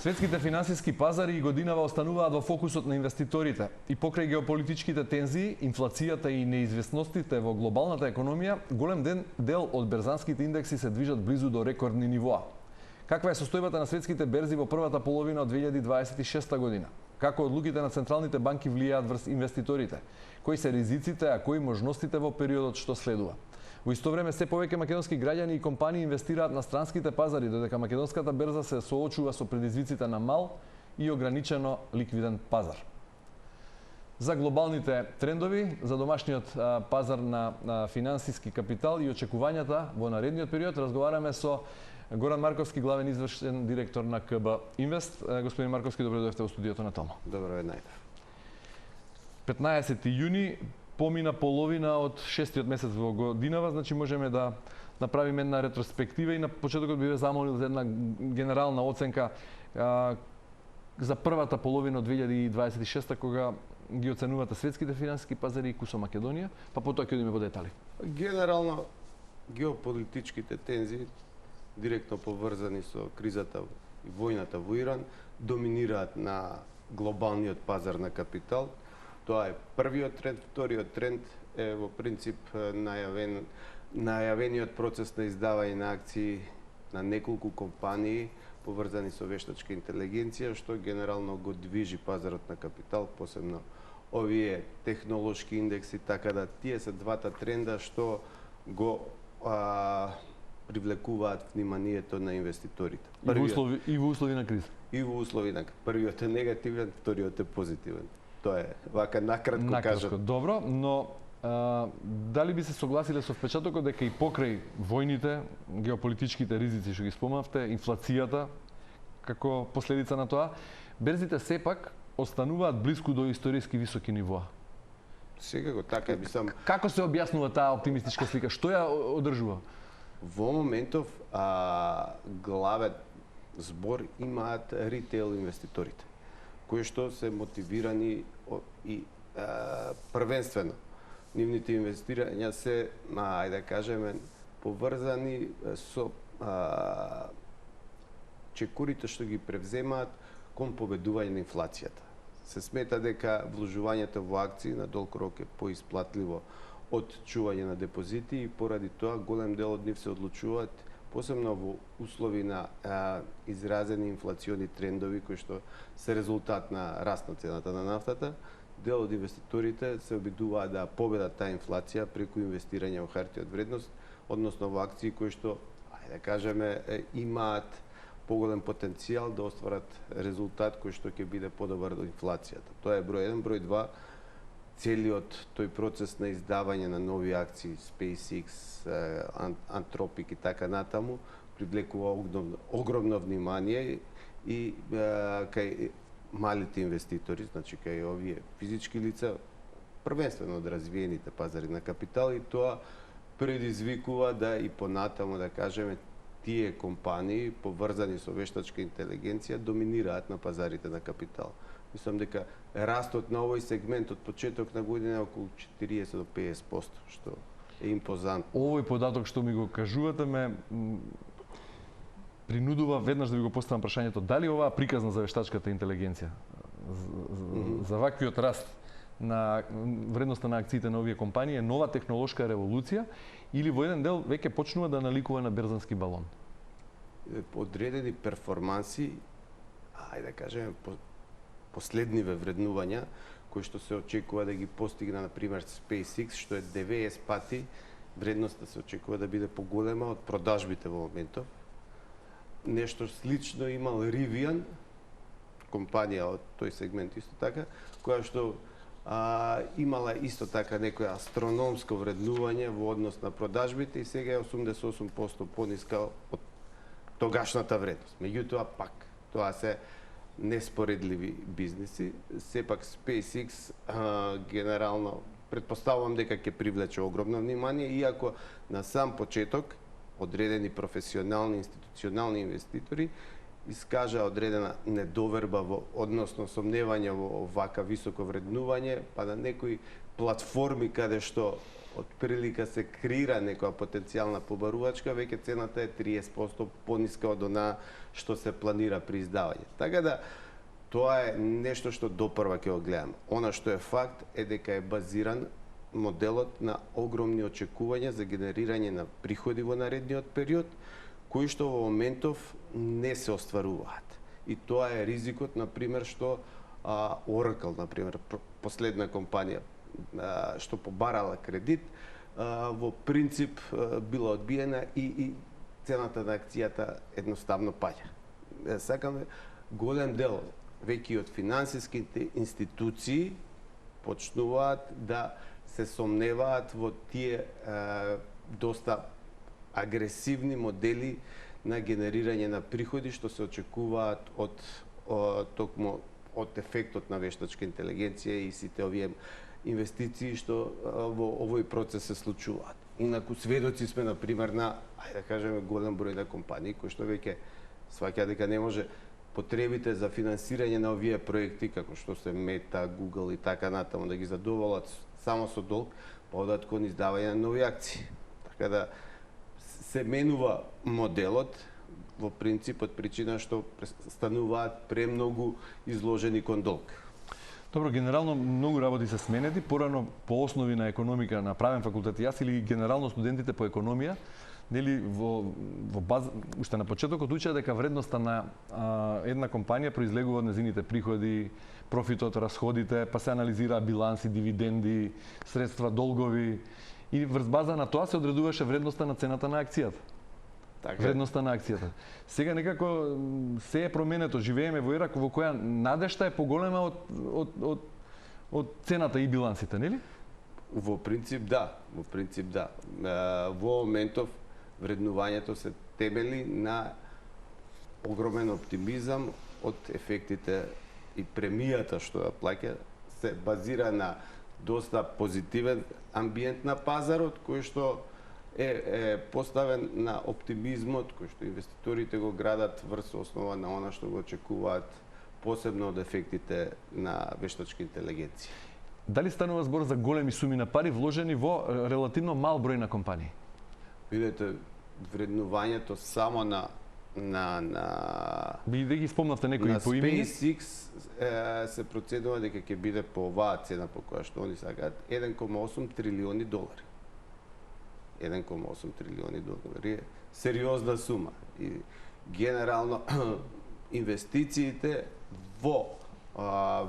Светските финансиски пазари и годинава остануваат во фокусот на инвеститорите и покрај геополитичките тензии, инфлацијата и неизвестностите во глобалната економија, голем дел од берзанските индекси се движат близу до рекордни нивоа. Каква е состојбата на светските берзи во првата половина од 2026 година? Како одлуките на централните банки влијаат врз инвеститорите? Кои се ризиците, а кои можностите во периодот што следува? Во исто време, се повеќе македонски граѓани и компании инвестираат на странските пазари, додека македонската берза се соочува со предизвиците на мал и ограничено ликвиден пазар. За глобалните трендови, за домашниот пазар на финансиски капитал и очекувањата во наредниот период, разговараме со Горан Марковски, главен извршен директор на КБ Инвест. Господин Марковски, добро дојдовте во студиото на Тома. Добро е, најдов. 15 јуни, помина половина од шестиот месец во годинава, значи можеме да направиме една ретроспектива и на почетокот би ве замолил за една генерална оценка за првата половина од 2026 кога ги оценувате светските финансиски пазари и кусо Македонија, па потоа ќе одиме во детали. Генерално геополитичките тензии директно поврзани со кризата и војната во Иран доминираат на глобалниот пазар на капитал. Тоа е првиот тренд. Вториот тренд е во принцип најавениот процес на издавање на акции на неколку компании поврзани со вештачка интелигенција, што генерално го движи пазарот на капитал, посебно овие технолошки индекси, така да тие се двата тренда што го привлекуваат вниманието на инвеститорите. И во услови на криза. И во услови на првиот е негативен, вториот е позитивен. Тоа е вака накратко кажам. Добро, но дали би се согласиле со впечатокот дека и покрај војните, геополитичките ризици што ги спомнавте, инфлацијата како последица на тоа, берзите сепак остануваат блиску до историски високи нивоа? Секако така мислам. Како се објаснува таа оптимистичка слика? Што ја одржува? Во моментов главен збор имаат ритейл инвеститорите, кои што се мотивирани и првенствено. Нивните инвестирања се, ајде да кажеме, поврзани со чекорите што ги превземаат кон победување на инфлацијата. Се смета дека вложувањето во акции на долг рок е поисплатливо од чување на депозити и поради тоа голем дел од нив се одлучуваат посебно во услови на изразени инфлациони трендови кои што се резултат на раст на цената на нафтата. Дел од инвеститорите се обидуваат да победат таа инфлација преку инвестирање во харти од вредност, односно во акции кои што, ајде да кажеме, имаат поголем потенцијал да остварат резултат кој што ќе биде подобар од инфлацијата. Тоа е број 1, број 2. Целиот тој процес на издавање на нови акции, SpaceX, Anthropic и така натаму, привлекува огромно внимание и кај малите инвеститори, значи кај овие физички лица, првенствено од развиените пазари на капитал, и тоа предизвикува да и понатаму, да кажеме, тие компании поврзани со вештачка интелигенција доминираат на пазарите на капитал. Мислам дека растот на овој сегмент од почеток на година е околу 40 до 50%, што е импозантно. Овој податок што ми го кажувате ме принудува веднаш да ви го поставам прашањето дали оваа приказна за вештачката интелигенција, за ваквиот раст на вредноста на акциите на овие компании е нова технолошка револуција или во еден дел веќе почнува да наликува на берзански балон? Одредени перформанси, ајде да кажеме, последниве вреднувања, кои што се очекува да ги постигне, например, SpaceX, што е 90 пати, вредноста се очекува да биде поголема од продажбите во моментов. Нешто слично имал Rivian, компанија од тој сегмент исто така, која што имала исто така некоја астрономско вреднување во однос на продажбите и сега е 88% пониска од тогашната вредност. Меѓутоа пак, тоа се неспоредливи бизниси. Сепак SpaceX генерално претпоставувам дека ќе привлече огромно внимание, иако на сам почеток одредени професионални институционални инвеститори искажа одредена недоверба односно сомневање во вака високо вреднување, па на некои платформи каде што од прилика се креира некоја потенцијална побарувачка, веќе цената е 30% пониска од она што се планира при издавање. Така да, тоа е нешто што допрва ќе го гледаме. Она што е факт е дека е базиран моделот на огромни очекувања за генерирање на приходи во наредниот период, кои што во моментов не се остваруваат. И тоа е ризикот, например, што Oracle, например, последна компанија што побарала кредит, во принцип била одбиена и цената на акцијата едноставно паѓа. Сакаме голем дел веќе од финансиските институции почнуваат да се сомневаат во тие доста агресивни модели на генерирање на приходи што се очекуваат токму од ефектот на вештачка интелигенција и сите овие инвестиции што во овој процес се случуваат. Инаку сведоци сме, например, на, ајде да кажеме, голем број на компании кои што веќе сваќаат дека не може потребите за финансирање на овие проекти, како што се Мета, Google и така натаму, да ги задоволат само со долг, па одат кон издавање на нови акции. Така да се менува моделот во принцип од причина што стануваат премногу изложени кон долг. Добро, генерално многу работи се сменети, порано по основи на економика на правен факултет јас или генерално студентите по економија, нели во база уште на почетокот учеа дека вредноста на една компанија произлегува од незините приходи, профитот, расходите, па се анализираа биланси, дивиденди, средства, долгови и врз база на тоа се одредуваше вредноста на цената на акцијата. Така. Вредноста на акцијата. Сега некако се е променето, живееме во ера во која надежта е поголема од цената и билансите, нели? Во принцип да, Во моментов вреднувањето се темели на огромен оптимизам од ефектите и премијата што ја плаќа се базира на доста позитивен амбиент на пазарот кој што е поставен на оптимизмот кој што инвеститорите го градат врз основа на она што го очекуваат посебно од ефектите на вештачка интелигенција. Дали станува збор за големи суми на пари вложени во релативно мал број на компании? Видете, вреднувањето само на Би да ги спомнавте некои по имени? SpaceX се проценува дека ќе биде по оваа цена по која што они сакаат 1,8 трилиони долари. 1,8 трилиони долари е сериозна сума. И генерално инвестициите во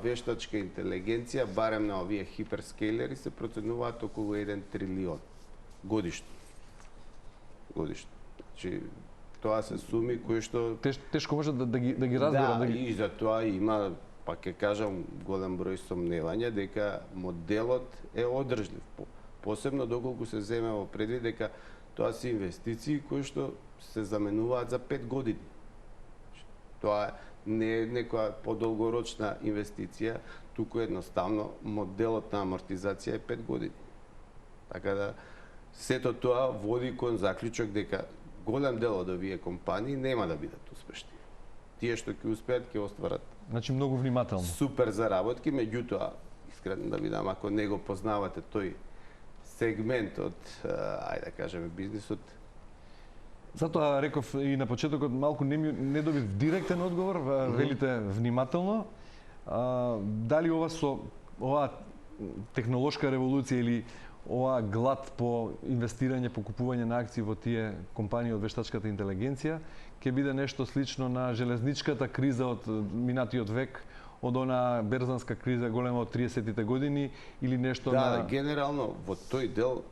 вештачка интелигенција, барем на овие хиперскейлери, се проценуваат околу 1 трилион годишно. Значи, тоа се суми кои што тешко може да ги разберам. Да, и за тоа има, па ќе кажам, голем број сомневања дека моделот е одржлив. Посебно доколку се земе во предвид дека тоа се инвестиции кои што се заменуваат за 5 години. Тоа не е некоја подолгорочна инвестиција, туку едноставно моделот на амортизација е 5 години. Така да сето тоа води кон заклучок дека голем дел од овие компании нема да бидат успешни. Тие што ќе успеат ќе остварат. Значи многу внимателно. Супер заработки, меѓутоа, искрено да видам, ако не го познавате тој сегмент од, ајде да кажеме, бизнисот. Затоа реков и на почетокот малку не добив директен одговор, велите внимателно. Дали оваа технолошка револуција или оваа глад по инвестирање, по купување на акции во тие компании од вештачката интелигенција ќе биде нешто слично на железничката криза од минатиот век, од она берзанска криза голема од 30-тите години или нешто Да, генерално во тој дел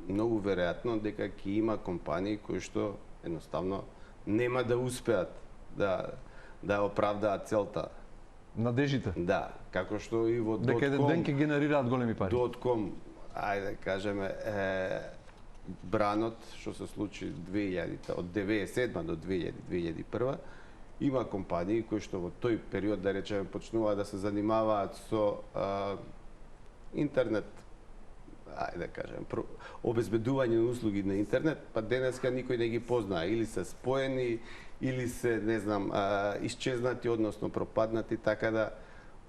многу веројатно дека ќе има компании кои што едноставно нема да успеат да оправдаат целта. надежите. Да, како што и во дека еден ден ќе генерираат големи пари. Дотком, ајде кажеме, бранот што се случи 2000-та, од 97 до 2001, има компании кои што во тој период, да речеме, почнуваат да се занимаваат со интернет, ајде да кажем, обезбедување на услуги на интернет, па денеска никој не ги познае, или се споени, или се, не знам, исчезнати, односно пропаднати, така да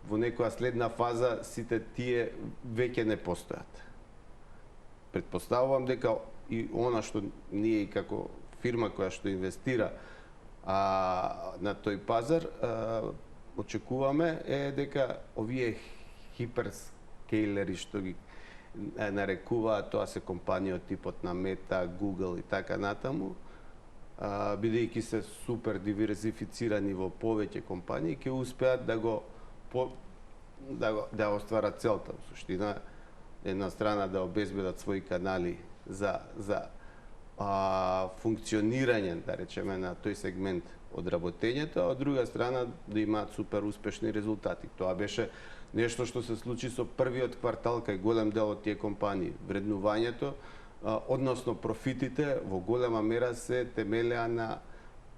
во некоја следна фаза сите тие веќе не постојат. Претпоставувам дека и она што ние и како фирма која што инвестира на тој пазар очекуваме е дека овие хиперскейлери што ги нарекуваат, тоа се компании од типот на Мета, Google и така натаму, бидејќи се супер диверзифицирани во повеќе компании, ќе успеат да остварат целта. Во суштина, една страна да обезбедат своји канали за функционирање, да речеме, на тој сегмент од работењето, а од друга страна да имаат супер успешни резултати. Тоа беше нешто што се случи со првиот квартал кај голем дел од тие компании. Вреднувањето, односно профитите, во голема мера се темелеа на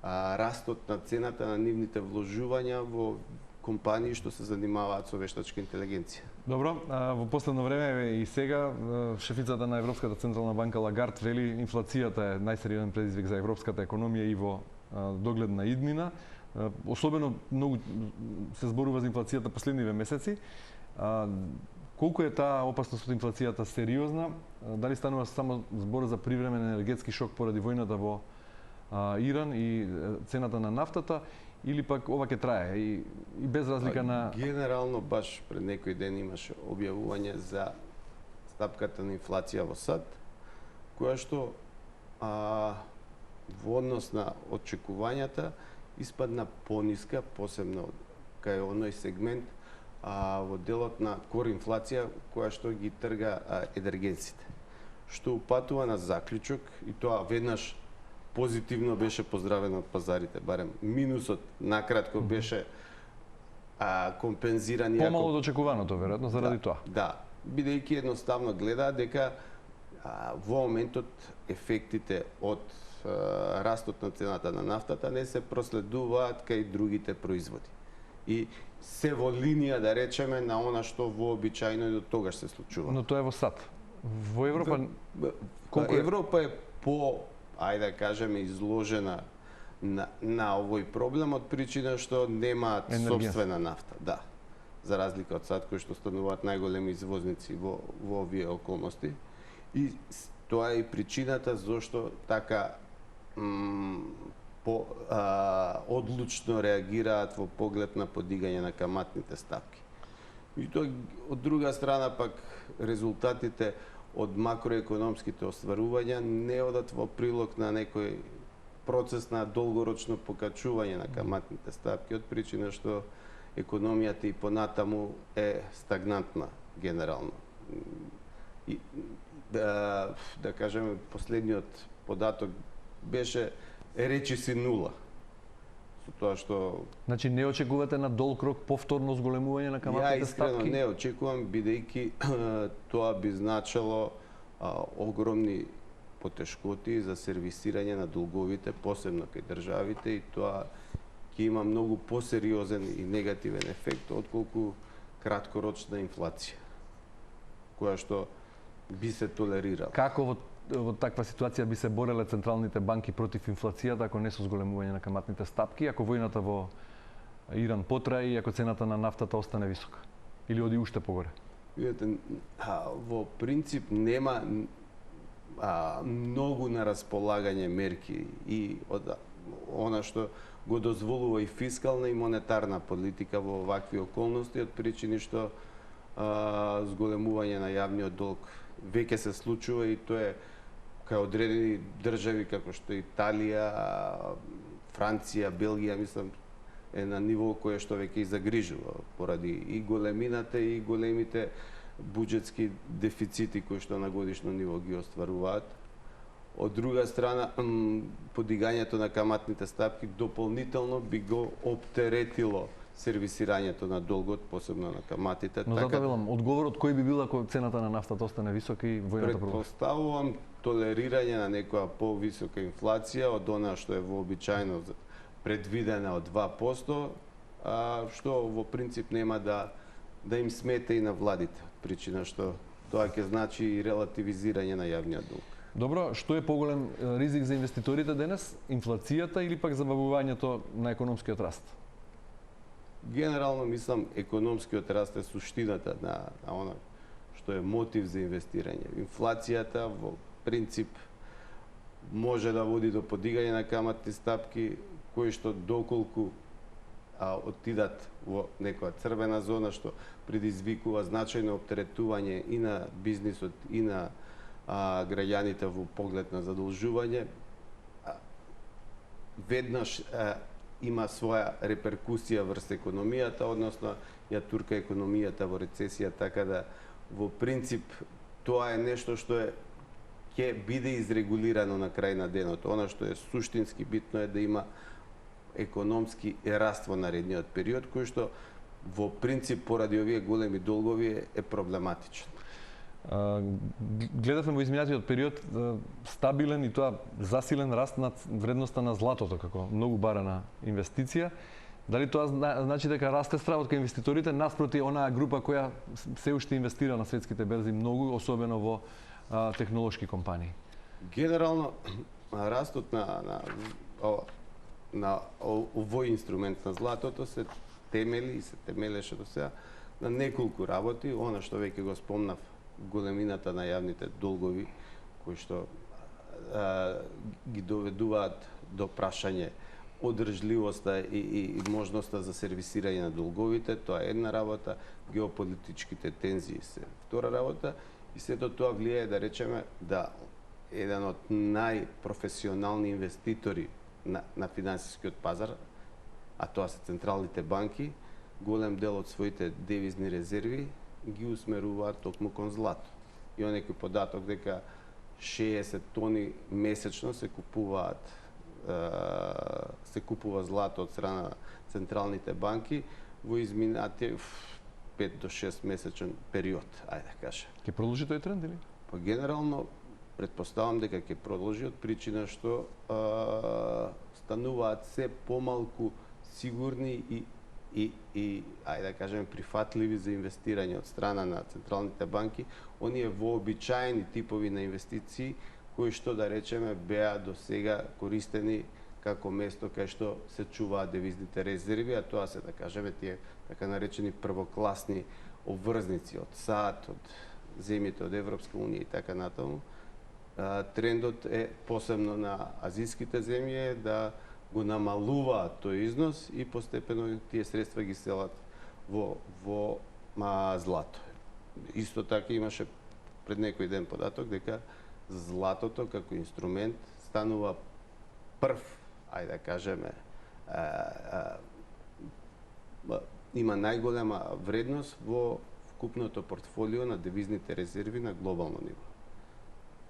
растот на цената на нивните вложувања во компании што се занимаваат со вештачка интелигенција. Добро, во последно време и сега шефицата на Европската централна банка Лагард вели инфлацијата е најсериозен предизвик за европската економија и во догледна иднина. Особено многу се зборува за инфлацијата последниве месеци. Колку е таа опасност од инфлацијата сериозна? Дали станува само збор за привремен енергетски шок поради војната во Иран и цената на нафтата, или пак ова ќе трае и без разлика на... Генерално, баш пред некој ден имаше објавување за стапката на инфлација во САД, која што во однос на очекувањата испадна пониска, посебно кај оној сегмент во делот на кор инфлација која што ги трга енергенците. Што упатува на заклучок, и тоа веднаш позитивно беше поздравено од пазарите, барем минусот накратко беше компензиран. Помало од очекуваното, веројатно, заради тоа. Да, бидејќи едноставно гледаат дека во моментот ефектите од растот на цената на нафтата не се проследуваат кај другите производи. И се во линија, да речеме, на она што вообичајно и до тогаш се случува. Но тоа е во САД. Во Европа... Европа е по, ајде да кажеме, изложена на овој проблем од причина што немаат сопствена нафта. Да. За разлика од САД, кои што стануваат најголеми извозници во овие околности. И тоа е и причината зашто така одлучно реагираат во поглед на подигање на каматните ставки. И тоа, од друга страна, пак резултатите од макроекономските остварувања не одат во прилог на некој процес на долгорочно покачување на каматните ставки, од причина што економијата и понатаму е стагнантна генерално. И да кажеме, последниот податок беше речиси нула. Со тоа што... Значи не очекувате на долг рок повторно зголемување на каматните ставки? Ја искрено не очекувам, бидејќи тоа би значело огромни потешкоти за сервисирање на долговите, посебно кај државите, и тоа ќе има многу посериозен и негативен ефект отколку краткорочна инфлација, која што би се толерирала. Како во таква ситуација би се бореле централните банки против инфлацијата ако не со зголемување на каматните стапки, ако војната во Иран потрае и ако цената на нафтата остане висока? Или оди уште погоре? Видете, во принцип нема многу на располагање мерки и од она што го дозволува и фискална и монетарна политика во овакви околности, од причини што зголемување на јавниот долг веќе се случува, и тоа е кај одредени држави како што Италија, Франција, Белгија, мислам, е на ниво кое што веќе и загрижува поради и големината и големите буџетски дефицити кои што на годишно ниво ги остваруваат. Од друга страна, подигањето на каматните стапки дополнително би го оптеретило сервисирањето на долгот, посебно на каматите. Но затоа велам, одговорот кој би бил ако цената на нафтата остане висока и војната продолжи? Предпоставувам толерирање на некоја повисока инфлација од она што е вообичајно предвидена од 2%, што во принцип нема да им смета и на владите, причина што тоа ќе значи и релативизирање на јавниот долг. Добро, што е поголем ризик за инвеститорите денес? Инфлацијата или пак забавувањето на економскиот раст? Генерално мислам економскиот раст е суштината на она што е мотив за инвестирање. Инфлацијата во принцип може да води до подигање на каматни стапки, кои што доколку отидат во некоја црвена зона што предизвикува значајно оптеретување и на бизнисот и на граѓаните во поглед на задолжување, веднаш има своја реперкусија врз економијата, односно ја турка економијата во рецесија, така да во принцип тоа е нешто што ќе биде изрегулирано на крај на денот. Она што е суштински битно е да има економски раст во наредниот период, кој што во принцип поради овие големи долгови е проблематичен. Гледавме во изминатиот период стабилен и тоа засилен раст на вредноста на златото како многу барана инвестиција. Дали тоа значи дека расте стравот кај инвеститорите наспроти онаа група која се уште инвестира на светските берзи многу, особено во технолошки компании? Генерално растот на овој инструмент на златото се темели и се темелеше до сега на неколку работи, она што веќе го спомнав, големината на јавните долгови кои што ги доведуваат до прашање одржливоста и можноста за сервисирање на долговите, тоа е една работа, геополитичките тензии се втора работа и сето тоа влијае, да речеме, да еден од најпрофесионални инвеститори на финансискиот пазар, а тоа се централните банки, голем дел од своите девизни резерви ги усмеруваат токму кон злато. И некој податок дека 60 тони месечно се купува злато од страна на централните банки во изминатиот 5 до 6 месечен период, ајде да кажа. Ќе продолжи тој тренд или? Па генерално претпоставам дека ќе продолжи од причина што стануваат се помалку сигурни и ајде да кажеме прифатливи за инвестирање од страна на централните банки, оние вообичаени типови на инвестиции кои што, да речеме, беа до сега користени како место кај што се чуваат девизните резерви, а тоа се, да кажеме, тие така наречени првокласни обврзници од САД, од земјите од Европска унија и така натаму. Трендот е посебно на азиските земји да го намалуваат тој износ и постепено тие средства ги селат во злато. Исто така имаше пред некој ден податок дека златото како инструмент станува прв, ајде да кажеме, има најголема вредност во вкупното портфолио на девизните резерви на глобално ниво.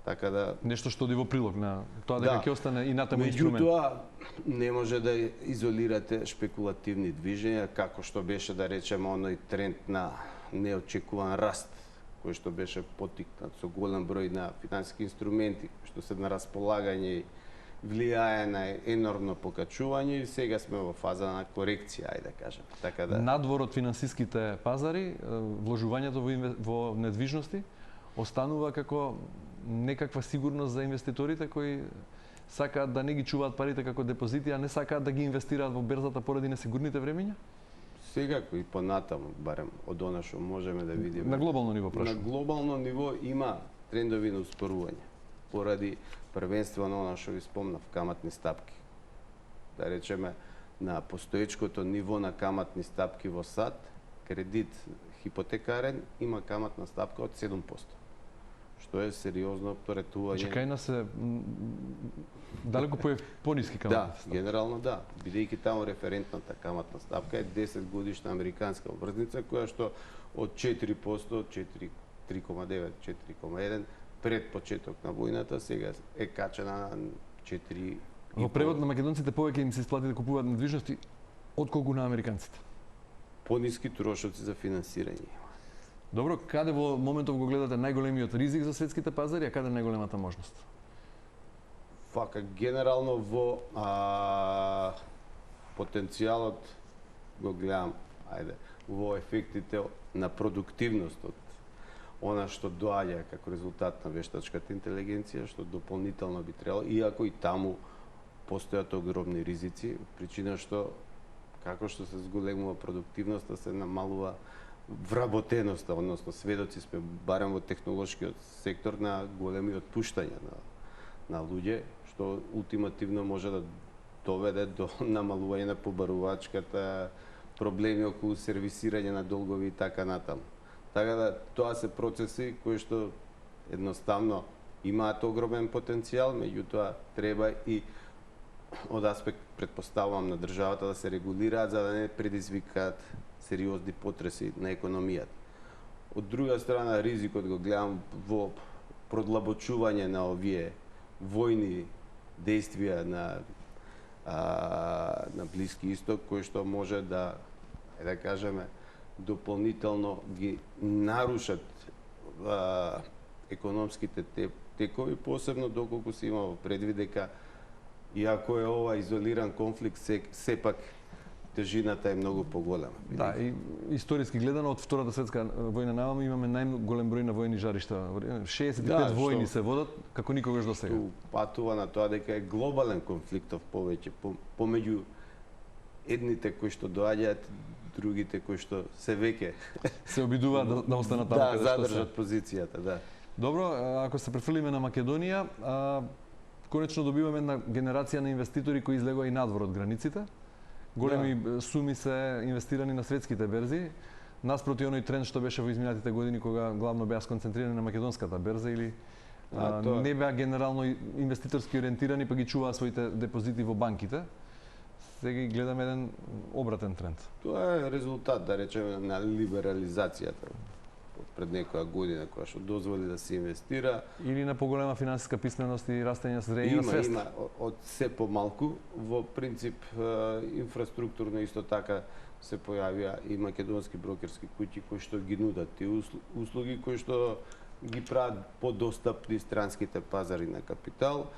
Така да нешто што оди во прилог на тоа дека ќе остане и натаму инструмент. Меѓутоа не може да изолирате шпекулативни движења како што беше, да речеме, оној тренд на неочекуван раст кој што беше поттикнат со голем број на финансиски инструменти што се на располагање и влијае на енормно покачување и сега сме во фаза на корекција, ајде да кажем. Така да надвор од финансиските пазари, вложувањето во недвижности останува како некаква сигурност за инвеститорите кои сакаат да не ги чуваат парите како депозити, а не сакаат да ги инвестираат во берзата поради несигурните времиња? Секако и понатаму, барем од она што можеме да видиме. На глобално ниво прашувам. На глобално ниво има трендови на успорување поради првенствено она што ви спомнав, каматни стапки. Да речеме, на постоечкото ниво на каматни стапки во САД, кредит хипотекарен има каматна стапка од 7%, што е сериозно опторетување. Кај нас е далеко пониски каматни стапки. Да, генерално да, бидејќи таму референтната каматна стапка е 10 годишна американска обврзница која што од 4%, 3,9, 4,1 пред почеток на војната сега е качена на 4. Во превод на македонците повеќе им се исплати да купуваат недвижности отколку на американците. Пониски трошоци за финансирање. Добро, каде во моментов го гледате најголемиот ризик за светските пазари, а каде најголемата можност? Вака, генерално во потенцијалот го гледам, во ефектите на продуктивност од она што доаѓа како резултат на вештачката интелигенција, што дополнително би требало, иако и таму постојат огромни ризици, причина што како што се зголемува продуктивноста, се намалува вработеноста, односно сведоци сме барем во технолошкиот сектор на големи отпуштања на луѓе, што ултимативно може да доведе до намалување на побарувачката, проблеми околу сервисирање на долгови и така натаму. Така да тоа се процеси кои што едноставно имаат огромен потенцијал, меѓутоа треба и од аспект, предпоставувам, на државата да се регулираат за да не предизвикаат сериозни потреси на економијата. Од друга страна, ризикот го гледам во продлабочување на овие војни действија на Блиски Исток, кои што може да кажеме, дополнително ги нарушат економските текови, посебно доколку се има предвид дека иако е ова изолиран конфликт, сепак тежината е многу поголема. Да, и историски гледано од Втората светска војна наваму имаме најголем број на војни жаришта. 65 војни се водат како никогаш до сега. Патува на тоа дека е глобален конфликтов повеќе помеѓу едните кои што доаѓаат, другите кои што се веќе се обидуваат да останат таму каде што се. Задржат позицијата, да. Добро, ако се префрлиме на Македонија, конечно добиваме една генерација на инвеститори кои излегоа и надвор од границите. Големи суми се инвестирани на светските берзи, наспроти оној тренд што беше во изминатите години кога главно беа сконцентрирани на македонската берза или не беа генерално инвеститорски ориентирани, па ги чуваа своите депозити во банките. Сега гледаме еден обратен тренд. Тоа е резултат, да речеме, на либерализацијата пред некоја година, која што дозволи да се инвестира. Или на поголема финансиска писменост и растење зреја свест. Има, од се помалку. Во принцип, инфраструктурно исто така се појавија и македонски брокерски куќи кои што ги нудат тие услуги, кои што ги прават подостапни странските пазари на капитал.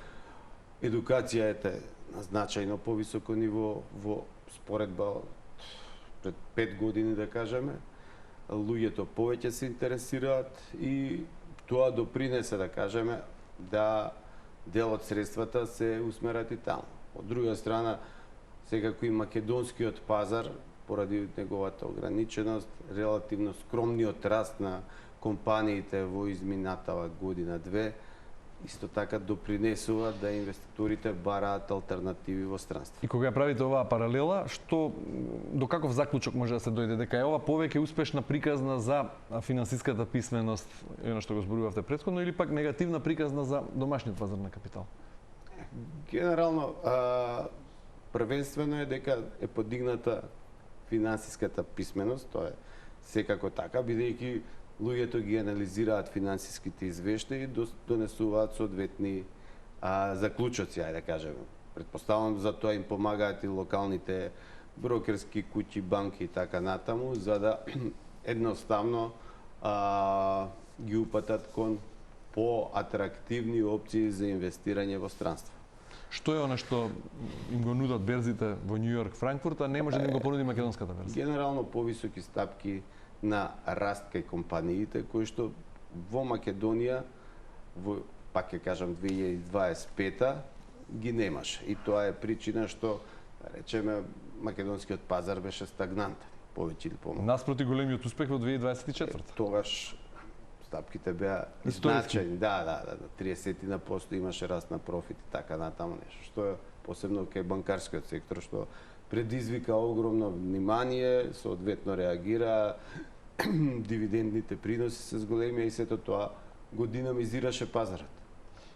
Едукацијата е на значајно повисоко ниво во споредба пред 5 години, да кажеме. Луѓето повеќе се интересираат и тоа допринесе, да кажеме, да дел од средствата се усмерат и таму. Од друга страна, секако и македонскиот пазар, поради неговата ограниченост, релативно скромниот раст на компаниите во изминатава година-две, исто така допринесува да инвеститорите бараат алтернативи во странство. И кога ја правите оваа паралела, до каков заклучок може да се дојде? Дека е ова повеќе успешна приказна за финансиската писменост, она што го зборувавте претходно, или пак негативна приказна за домашниот пазар на капитал? Генерално, првенствено е дека е подигната финансиската писменост, тоа е секако така, бидејќи луѓето ги анализираат финансиските извештаи и донесуваат соодветни заклучоци, ајде да кажеме. Претпоставувам за тоа им помагаат и локалните брокерски куќи, банки и така натаму, за да едноставно ги упатат кон поатрактивни опции за инвестирање во странство. Што е она што им го нудат берзите во Њу Јорк, Франкфурт, а не може да им го понуди македонската берза? Генерално повисоки стапки на раст кај компаниите, кои што во Македонија, пак ќе кажам 2025 ги немаше. И тоа е причина што, речеме, македонскиот пазар беше стагнантен, повеќе или помалку. Наспроти големиот успех во 2024. Тогаш стапките беа значајни. Да, 30% имаше раст на профит и така натаму нешто, што е посебно кај банкарскиот сектор, што предизвика огромно внимание, соодветно реагира, дивидендните приноси се зголемија и сето тоа го динамизираше пазарот.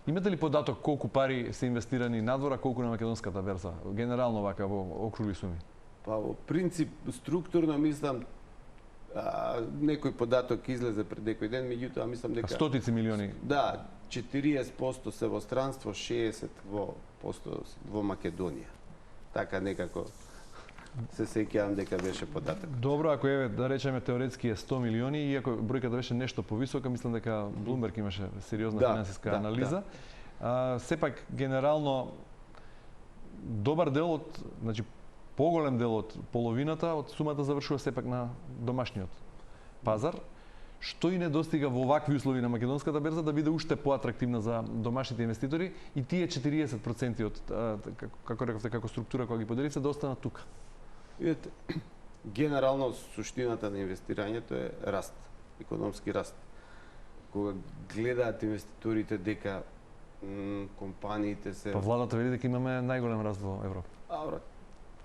Имате ли податок колку пари се инвестирани надвор, а колку на македонската берза? Генерално вака во округли суми? Па во принцип структурно мислам некој податок излезе пред некој ден, меѓутоа мислам дека стотици милиони. Да, 40% се во странство, 60% во Македонија. Така некако се сеќавам дека беше податок. Добро, ако е да речеме теоретски е 100 милиони, иако бројката беше нешто повисока, мислам дека Bloomberg имаше сериозна финансиска анализа. Сепак генерално добар дел од, значи поголем дел од половината од сумата завршува сепак на домашниот пазар, што и не достига во вакви услови на македонската берза да биде уште поатрактивна за домашните инвеститори и тие 40% од како рековте како структура која ги поделивте да останат тука. Видете, генерално суштината на инвестирањето е раст, економски раст. Кога гледаат инвеститорите дека компаниите се... Па владата вели дека имаме најголем раст во Европа.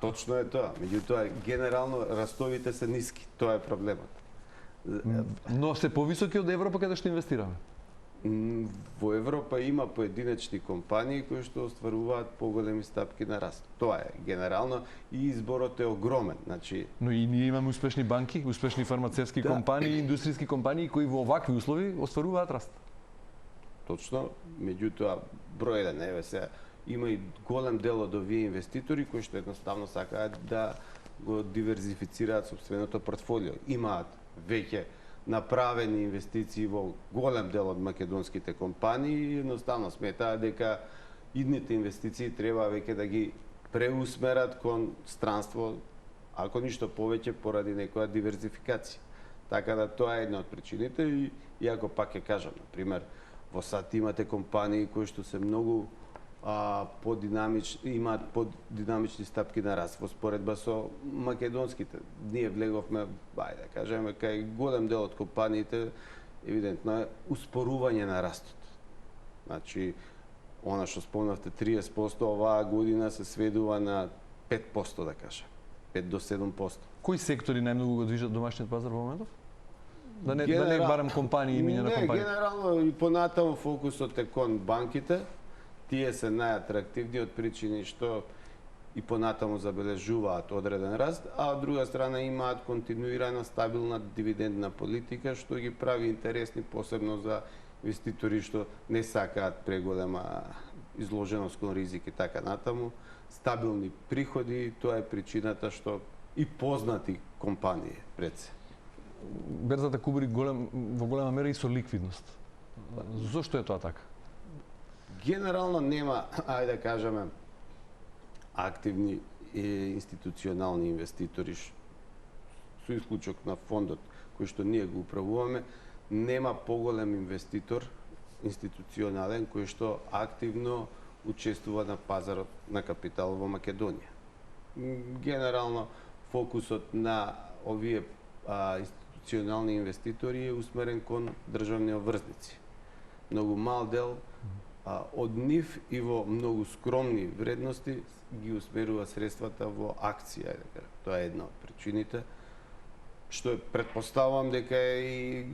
Точно е тоа. Меѓутоа, генерално растовите се ниски. Тоа е проблемот. Но се повисоки од Европа каде што инвестираме. Во Европа има поединечни компании кои што остваруваат поголеми стапки на раст. Тоа е генерално и изборот е огромен. Значи, но и ние имаме успешни банки, успешни фармацевски компании, индустријски компании кои во овакви услови остваруваат раст. Точно, меѓутоа број еден, еве сега има и голем дел од овие инвеститори кои што едноставно сакаат да го диверзифицираат сопственото портфолио. Имаат веќе направени инвестиции во голем дел од македонските компании и едноставно сметаат дека идните инвестиции треба веќе да ги преусмерат кон странство, ако ништо повеќе поради некоја диверзификација. Така да тоа е една од причините и ако пак ќе кажам, на пример, во САД имате компании кои што се многу имаат подинамични стапки на раст во споредба со македонските. Ние влеговме, да кажеме, кај голем дел од компаниите евидентно е успорување на растот. Значи, она што спомнавте 30%, оваа година се сведува на 5%, да кажем. 5 до 7%. Кои сектори најмногу го движат домашниот пазар во моментов? Да не барам компании, имиња на компании. Генерално и понатаму фокусот е кон банките. Тие се најатрактивни од причини што и понатаму забележуваат одреден раст, а од друга страна имаат континуирана стабилна дивидендна политика што ги прави интересни посебно за инвеститори што не сакаат преголема изложеност кон ризик и така натаму. Стабилни приходи, тоа е причината што и познати компании пред се. Берзата кубри во голема мера и со ликвидност. Зошто е тоа така? Генерално нема, ајде да кажеме, активни институционални инвеститори, со исклучок на фондот кој што ние го управуваме, нема поголем инвеститор институционален кој што активно учествува на пазарот на капитал во Македонија. Генерално фокусот на овие институционални инвеститори е усмерен кон државни обврзници. Многу мал дел од нив и во многу скромни вредности ги усмерува средствата во акција. Тоа е една од причините, што претпоставувам дека е и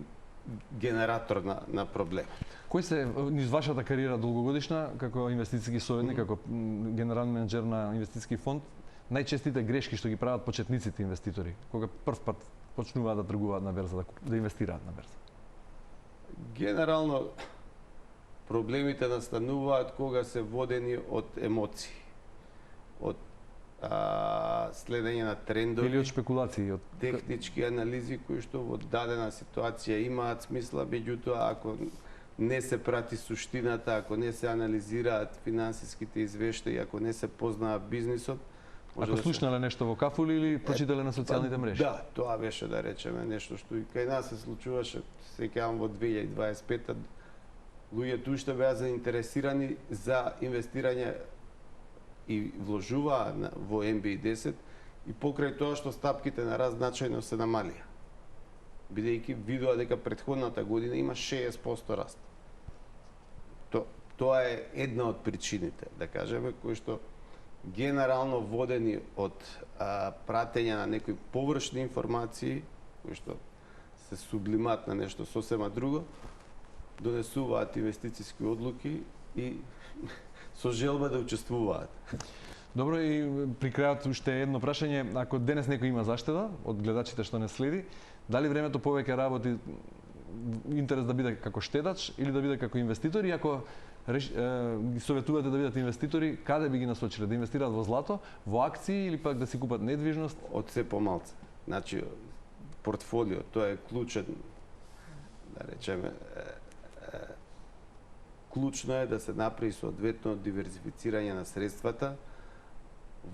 генератор на проблемот. Кои се низ вашата кариера долгогодишна како инвестициски советник, како генерален менеджер на инвестициски фонд, најчестите грешки што ги прават почетниците инвеститори кога прв пат почнуваат да тргуваат на берза, да инвестираат на берза? Генерално проблемите настануваат кога се водени од емоции, од следење на трендови или од шпекулации, од технички анализи кои што во дадена ситуација имаат смисла, меѓутоа ако не се прати суштината, ако не се анализираат финансиските извештаи, ако не се познава бизнисот, ако слушнале нешто во кафули или прочитале на социјалните мрежи. Да, тоа беше да речеме нешто што и кај нас се случуваше, сеќавам во 2025 луѓето уште беа заинтересирани за инвестирање и вложуваа во MBI10 и покрај тоа што стапките на раст значајно се намалија. Бидејќи видоа дека претходната година има 60% раст. Тоа е една од причините, да кажеме, кои што генерално водени од пратење на некои површни информации, кои што се сублимат на нешто сосема друго, донесуваат инвестициски одлуки и со желба да учествуваат. Добро, и при крајот уште едно прашање, ако денес некој има заштеда од гледачите што не следи, дали времето повеќе работи интерес да биде како штедач или да биде како инвеститор, и ако ги советувате да бидат инвеститори, каде би ги насочиле? Да инвестираат во злато, во акции или пак да си купат недвижност? Од се помалце. Значи, портфолио, тоа е клучен, да речеме, клучно е да се направи соодветно диверзифицирање на средствата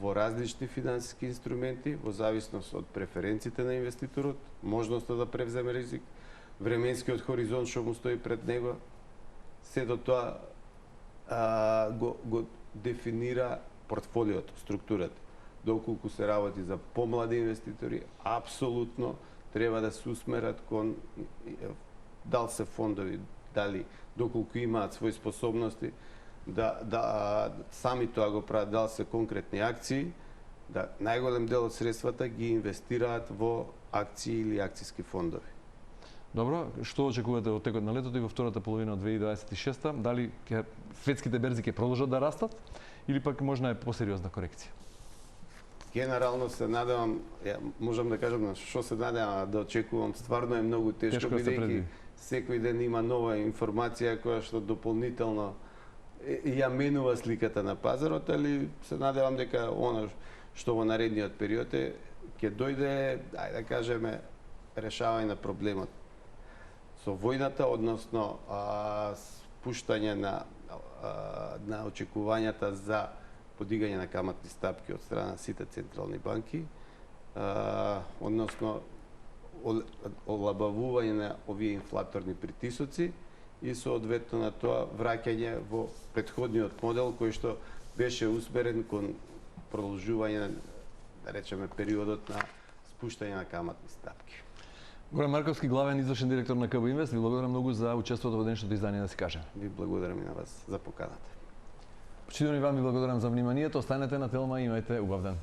во различни финансиски инструменти, во зависност од преференциите на инвеститорот, можноста да превземе ризик, временскиот хоризонт што му стои пред него, сето тоа го дефинира портфолиото, структурата. доколку се работи за помлади инвеститори, апсолутно треба да се усмерат кон дали се фондови, дали доколку имаат свои способности, да сами тоа го прават, дали се конкретни акции, да најголем дел од средствата ги инвестираат во акции или акциски фондови. Добро, што очекувате од текот на летото и во втората половина од 2026? Дали светските берзи ќе продолжат да растат или пак можна е посериозна корекција? Генерално се надевам, можам да кажам на што се надевам да очекувам, стварно е многу тешко бидејќи секој ден има нова информација која што дополнително ја менува сликата на пазарот, али се надевам дека она што во наредниот период ќе дојде, ајде да кажеме, решавање на проблемот со војната, односно спуштање на очекувањата за подигање на каматни стапки од страна на сите централни банки, односно олабавување на овие инфлаторни притисоци и соодветно на тоа враќање во претходниот модел кој што беше усмерен кон продолжување, да речеме, периодот на спуштање на каматни стапки. Горан Марковски, главен извршен директор на КБ Инвест, ви благодарам многу за учеството во денешното издание да си кажеме. Ви благодарам и на вас за поканата. Почитувани вам ви благодарам за вниманието. Останете на Телма и имајте убав ден.